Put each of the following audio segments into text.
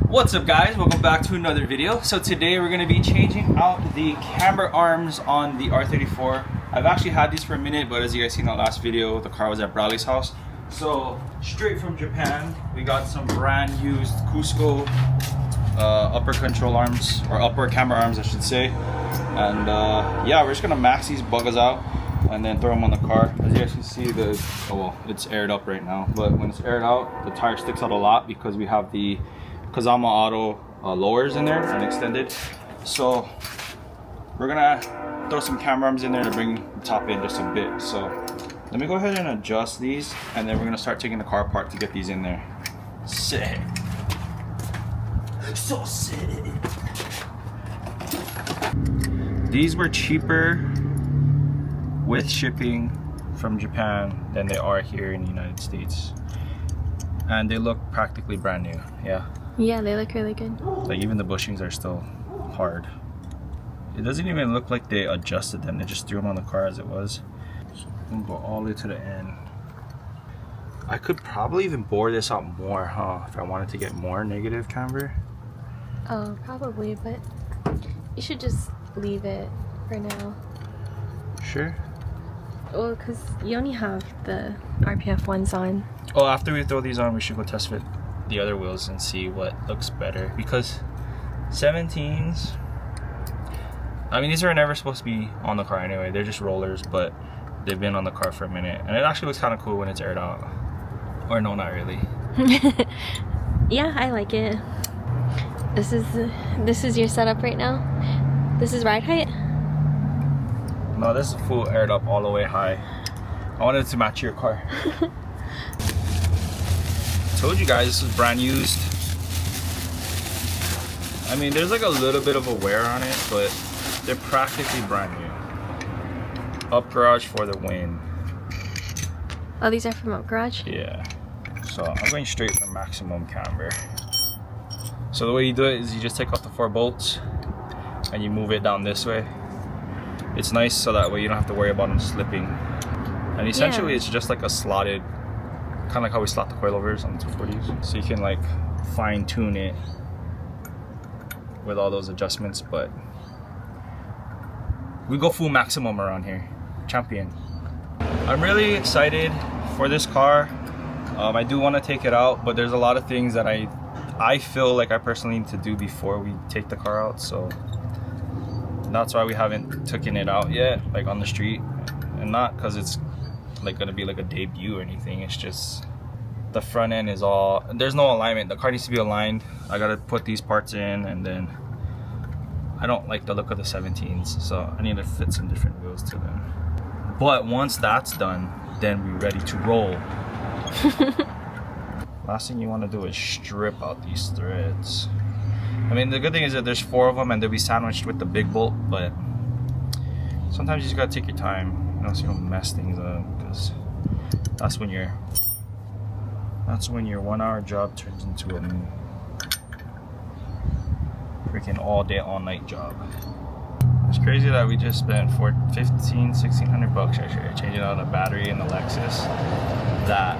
What's up guys, welcome back to another video. So today we're going to be changing out the camber arms on the R34. I've actually had these for a minute, but as you guys seen in the last video, the car was at Bradley's house. So straight from Japan, we got some brand used Cusco upper control arms, or upper camber arms I should say. And yeah, we're just going to max these buggers out and then throw them on the car. As you guys can see, it's aired up right now, but when it's aired out, the tire sticks out a lot because we have the Kazama Auto lowers in there and extended. So we're gonna throw some camber arms in there to bring the top in just a bit. So let me go ahead and adjust these, and then we're gonna start taking the car apart to get these in there. Sick. So sick. These were cheaper with shipping from Japan than they are here in the United States. And they look practically brand new, yeah? Yeah, they look really good. Like even the bushings are still hard. It doesn't even look like they adjusted them. They just threw them on the car as it was. So I'm gonna go all the way to the end. I could probably even bore this out more, huh? If I wanted to get more negative camber. Oh, probably, but you should just leave it for now. Sure. Well, because you only have the RPF ones on. Oh, after we throw these on, we should go test fit the other wheels and see what looks better, because 17s, I mean, these are never supposed to be on the car anyway. They're just rollers, but they've been on the car for a minute, and it actually looks kind of cool when it's aired out. Or no, not really. Yeah, I like it. This is your setup right now. This is ride height. No, this is full aired up all the way high. I wanted to match your car. Told you guys this is brand used. I mean, there's like a little bit of a wear on it, but they're practically brand new. Up garage for the win. Oh, these are from Up Garage? Yeah. So I'm going straight for maximum camber. So the way you do it is you just take off the 4 bolts and you move it down this way. It's nice so that way you don't have to worry about them slipping. And essentially it's just like a slotted, kind of like how we slot the coilovers on the 240s. So you can like fine tune it with all those adjustments, but we go full maximum around here. Champion. I'm really excited for this car. I do want to take it out, but there's a lot of things that I feel like I personally need to do before we take the car out, so that's why we haven't taken it out yet, like on the street. And not because it's like gonna be like a debut or anything, it's just the front end is all, there's no alignment. The car needs to be aligned. I gotta put these parts in, and then I don't like the look of the 17s, so I need to fit some different wheels to them. But once that's done, then we're ready to roll. Last thing you want to do is strip out these threads. I mean, the good thing is that there's 4 of them and they'll be sandwiched with the big bolt, but sometimes you just gotta take your time, you know, so you don't mess things up, because that's when your 1-hour job turns into a freaking all day, all night job. It's crazy that we just spent $1,500–1,600 bucks actually changing out a battery in the Lexus. That,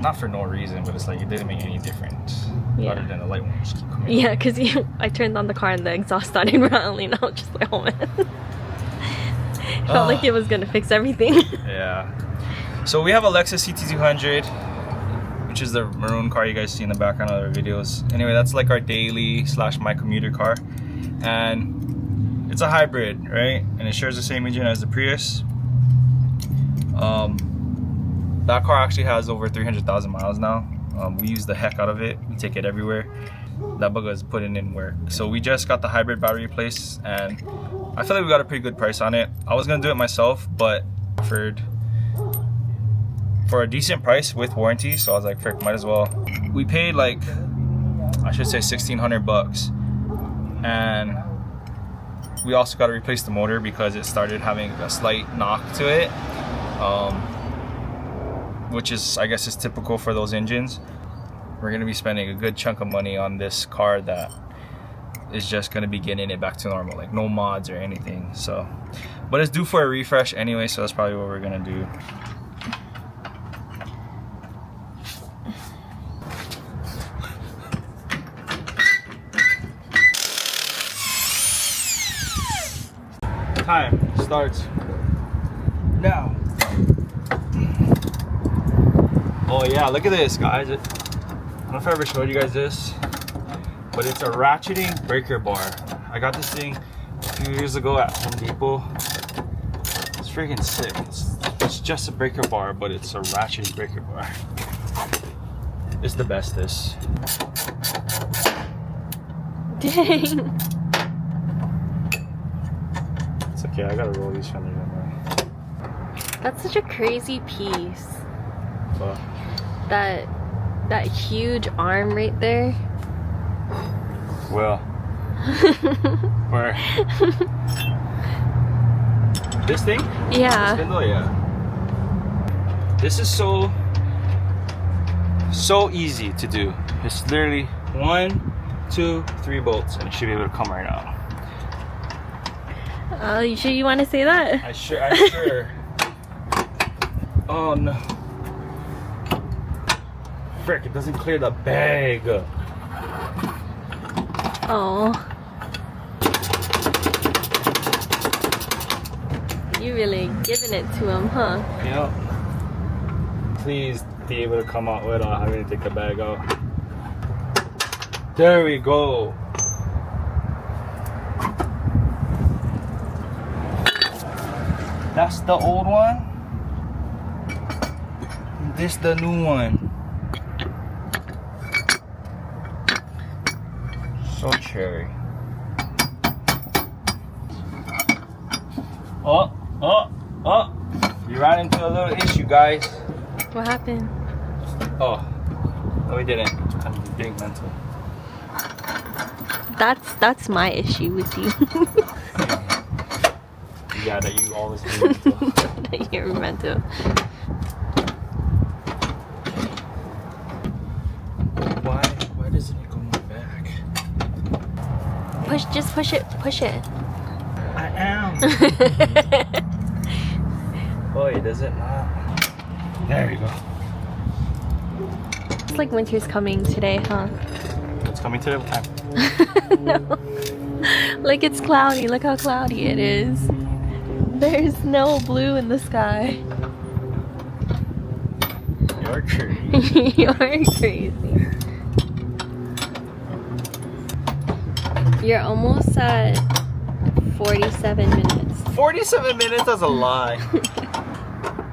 not for no reason, but it's like it didn't make any difference. Yeah. Other than the light won't just keep coming. Yeah, because I turned on the car and the exhaust started rattling. I was just like, oh man. Felt like it was gonna fix everything. Yeah. So we have a Lexus CT200, which is the maroon car you guys see in the background of our videos. Anyway, that's like our daily / my commuter car, and it's a hybrid, right? And it shares the same engine as the Prius. That car actually has over 300,000 miles now. We use the heck out of it. We take it everywhere. That bugger is putting in work. So we just got the hybrid battery replaced, and I feel like we got a pretty good price on it. I was gonna do it myself, but offered for a decent price with warranty, so I was like, frick, might as well. We paid like, I should say 1,600 bucks, and we also got to replace the motor because it started having a slight knock to it, which is, I guess, is typical for those engines. We're gonna be spending a good chunk of money on this car that is just gonna be getting it back to normal, like no mods or anything. So, but it's due for a refresh anyway, so that's probably what we're gonna do. Time starts now. Oh yeah, look at this, guys. I don't know if I ever showed you guys this, but it's a ratcheting breaker bar. I got this thing a few years ago at Home Depot. It's freaking sick. It's just a breaker bar, but it's a ratcheting breaker bar. It's the best, this. Dang. It's okay, I gotta roll these fenders in there. That's such a crazy piece. But That huge arm right there. well, where? This thing? Yeah. This spindle, yeah. This is so easy to do. It's literally 1, 2, 3 bolts, and it should be able to come right out. Oh, you sure you want to say that? I'm sure. Oh no. Frick, it doesn't clear the bag. Oh. You really giving it to him, huh? Yep. Please be able to come out without having to take the bag out. There we go. That's the old one. This the new one. So cherry. Oh. You ran into a little issue, guys. What happened? Oh, no, we didn't. I'm being mental. That's my issue with you. Yeah, that you always do mental. You're mental. Why doesn't it go back? Just push it. I am. Boy, does it not? There you go. It's like winter's coming today, huh? It's coming today. What time? No. Like it's cloudy. Look how cloudy it is. There's no blue in the sky. You're crazy. You're crazy. You're almost at 47 minutes. 47 minutes? That's a lie. There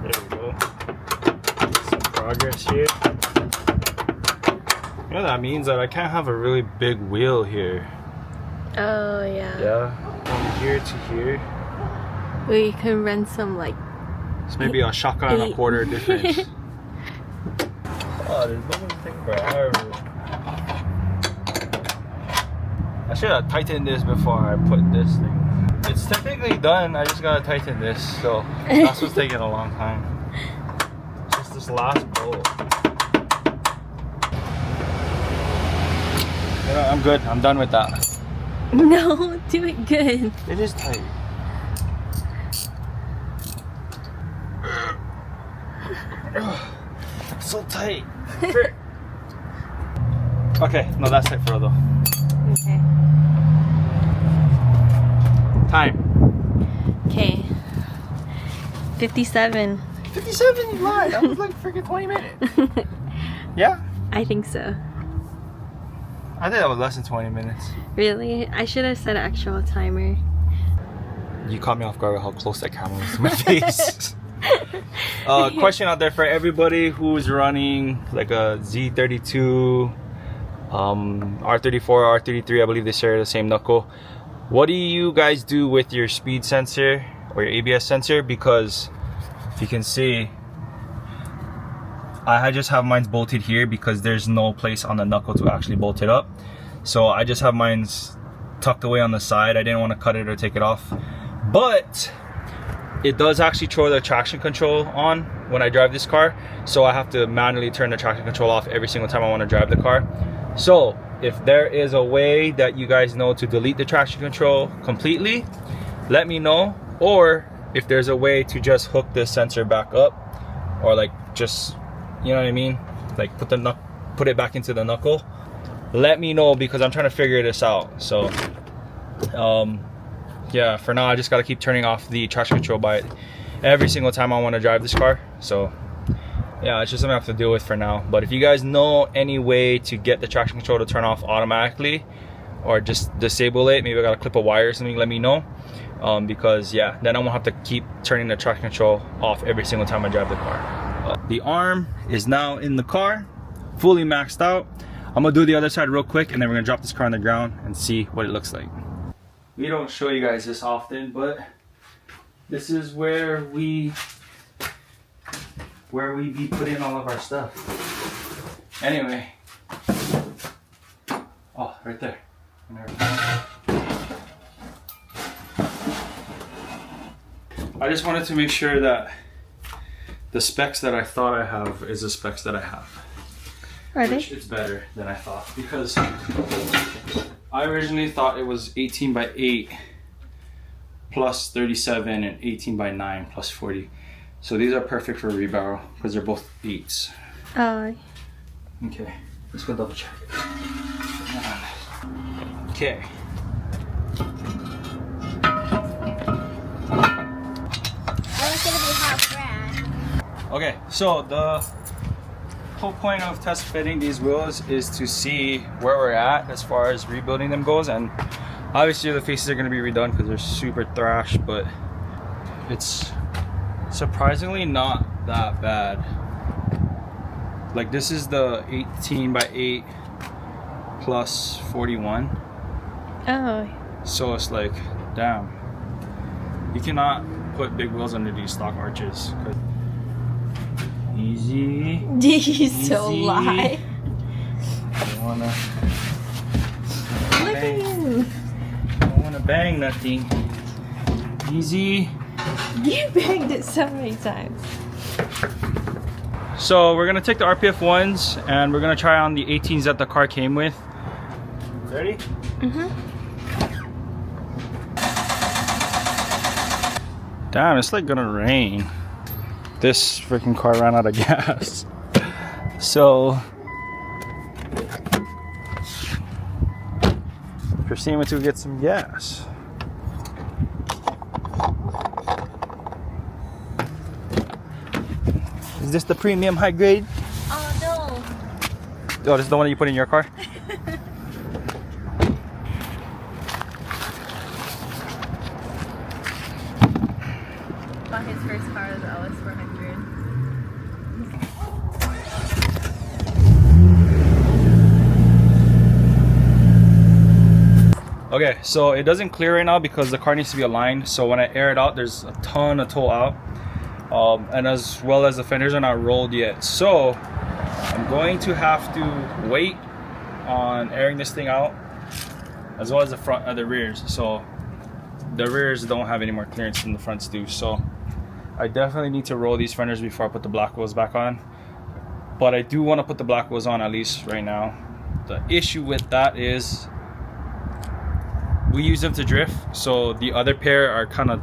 we go. Some progress here. You know that means that I can't have a really big wheel here. Oh yeah. Yeah. From here to here. We can run some like. It's maybe a shotgun and a quarter difference. Oh, there's no one thing forever. I should have tightened this before I put this thing. It's technically done. I just gotta tighten this, so that's what's taking a long time. Just this last bolt. You know, I'm good. I'm done with that. No, do it good. It is tight. So tight. Okay, no, that's it for though. Okay. Time. Okay. 57. 57, you lied. That was like freaking 20 minutes. Yeah? I think so. I think that was less than 20 minutes. Really? I should have set an actual timer. You caught me off guard with how close that camera was to my face. Question out there for everybody who's running like a Z32, R34, R33, I believe they share the same knuckle. What do you guys do with your speed sensor or your ABS sensor? Because if you can see, I just have mine bolted here because there's no place on the knuckle to actually bolt it up. So I just have mine tucked away on the side. I didn't want to cut it or take it off. But it does actually throw the traction control on when I drive this car. So I have to manually turn the traction control off every single time I want to drive the car. So if there is a way that you guys know to delete the traction control completely, let me know. Or if there's a way to just hook this sensor back up, or like just, you know what I mean, like put it back into the knuckle, let me know, because I'm trying to figure this out. So yeah, yeah, for now I just got to keep turning off the traction control by it every single time I want to drive this car. So yeah, it's just something I have to deal with for now. But if you guys know any way to get the traction control to turn off automatically or just disable it, maybe I got a clip of wire or something, let me know. Because yeah, then I won't have to keep turning the traction control off every single time I drive the car. The arm is now in the car, fully maxed out. I'm gonna do the other side real quick and then we're gonna drop this car on the ground and see what it looks like. We don't show you guys this often, but this is where we be putting all of our stuff. Anyway, oh, right there. I just wanted to make sure that the specs that I thought I have is the specs that I have. Are they? Which it's better than I thought, because I originally thought it was 18 by 8 plus 37 and 18 by 9 plus 40. So these are perfect for rebarrel because they're both 8s. Okay, let's go double check it. Okay. Okay, so the whole point of test fitting these wheels is to see where we're at as far as rebuilding them goes, and obviously the faces are going to be redone because they're super thrashed, but it's surprisingly not that bad. Like, this is the 18 by 8 plus 41. Oh. So it's like, damn, you cannot put big wheels under these stock arches. Easy. He's so lie. Don't wanna Look at you. Don't wanna bang nothing. Easy. You banged it so many times. So we're gonna take the RPF ones and we're gonna try on the 18s that the car came with. Ready? Mm-hmm. Damn, it's like gonna rain. This freaking car ran out of gas. So proceeding to get some gas. Is this the premium high grade? Oh no. Oh, this is the one that you put in your car? Bought his first car was LS 400. Okay, so it doesn't clear right now because the car needs to be aligned. So when I air it out, there's a ton of tow out. And as well as the fenders are not rolled yet. So I'm going to have to wait on airing this thing out, as well as the front and the rears. So the rears don't have any more clearance than the fronts do. So I definitely need to roll these fenders before I put the black wheels back on. But I do want to put the black wheels on at least right now. The issue with that is we use them to drift, so the other pair are kind of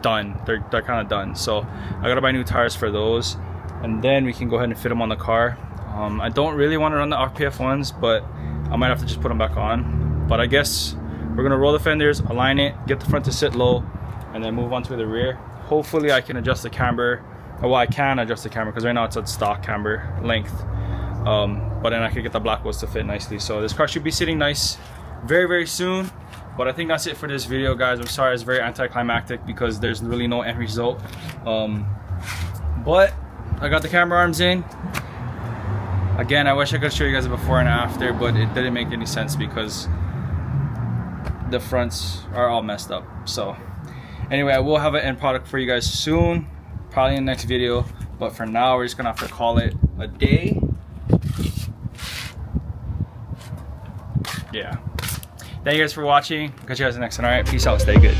done. They're kind of done. So I gotta buy new tires for those, and then we can go ahead and fit them on the car. I don't really want to run the RPF ones, but I might have to just put them back on. But I guess we're gonna roll the fenders, align it, get the front to sit low, and then move on to the rear. Hopefully I can adjust the camber. Well, I can adjust the camber because right now it's at stock camber length. But then I can get the black wheels to fit nicely. So this car should be sitting nice very, very soon. But I think that's it for this video, guys. I'm sorry it's very anticlimactic because there's really no end result. But I got the camera arms in. Again, I wish I could show you guys a before and after, but it didn't make any sense because the fronts are all messed up. So anyway, I will have an end product for you guys soon, probably in the next video. But for now, we're just gonna have to call it a day. Yeah. Thank you guys for watching. Catch you guys next one. All right, peace out. Stay good.